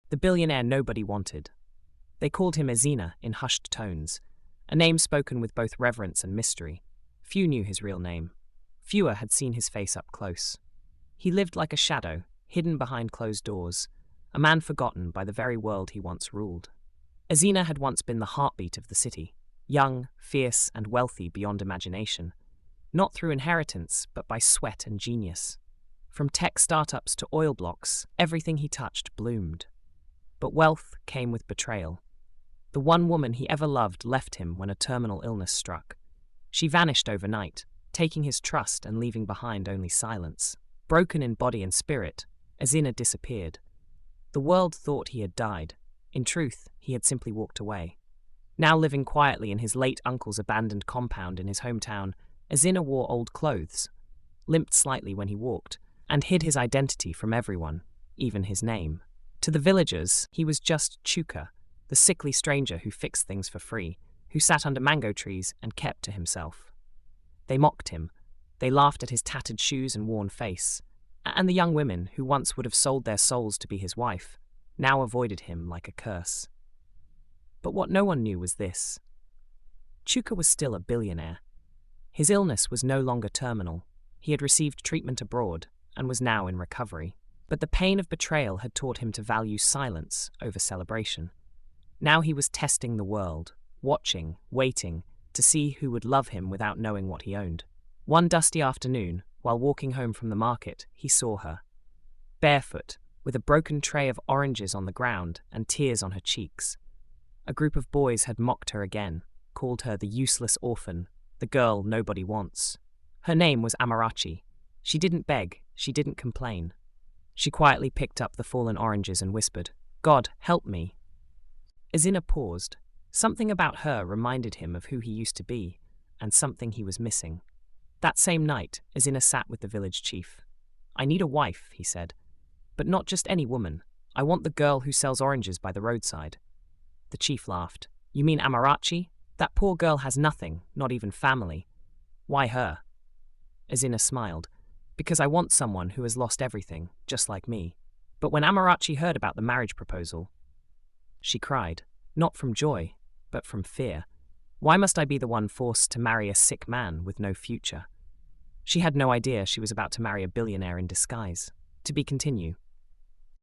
the billionaire nobody wanted. They called him Ezina in hushed tones, a name spoken with both reverence and mystery. Few knew his real name. Fewer had seen his face up close. He lived like a shadow, hidden behind closed doors, a man forgotten by the very world he once ruled. Ezina had once been the heartbeat of the city, young, fierce, and wealthy beyond imagination, not through inheritance, but by sweat and genius. From tech startups to oil blocks, everything he touched bloomed. But wealth came with betrayal. The one woman he ever loved left him when a terminal illness struck. She vanished overnight, taking his trust and leaving behind only silence. Broken in body and spirit, Ezina disappeared. The world thought he had died. In truth, he had simply walked away. Now living quietly in his late uncle's abandoned compound in his hometown, Ezina wore old clothes, limped slightly when he walked, and hid his identity from everyone, even his name. To the villagers, he was just Chuka, the sickly stranger who fixed things for free, who sat under mango trees and kept to himself. They mocked him. They laughed at his tattered shoes and worn face. And the young women, who once would have sold their souls to be his wife, now avoided him like a curse. But what no one knew was this. Chuka was still a billionaire. His illness was no longer terminal. He had received treatment abroad and was now in recovery. But the pain of betrayal had taught him to value silence over celebration. Now he was testing the world, watching, waiting, to see who would love him without knowing what he owned. One dusty afternoon, while walking home from the market, he saw her. Barefoot, with a broken tray of oranges on the ground and tears on her cheeks. A group of boys had mocked her again, called her the useless orphan, the girl nobody wants. Her name was Amarachi. She didn't beg, she didn't complain. She quietly picked up the fallen oranges and whispered, "God, help me." Ezina paused. Something about her reminded him of who he used to be, and something he was missing. That same night, Ezina sat with the village chief. "I need a wife," he said. "But not just any woman. I want the girl who sells oranges by the roadside." The chief laughed. "You mean Amarachi? That poor girl has nothing, not even family. Why her?" Ezina smiled. "Because I want someone who has lost everything, just like me." But when Amarachi heard about the marriage proposal, she cried, not from joy, but from fear. Why must I be the one forced to marry a sick man with no future? She had no idea she was about to marry a billionaire in disguise. To be continued.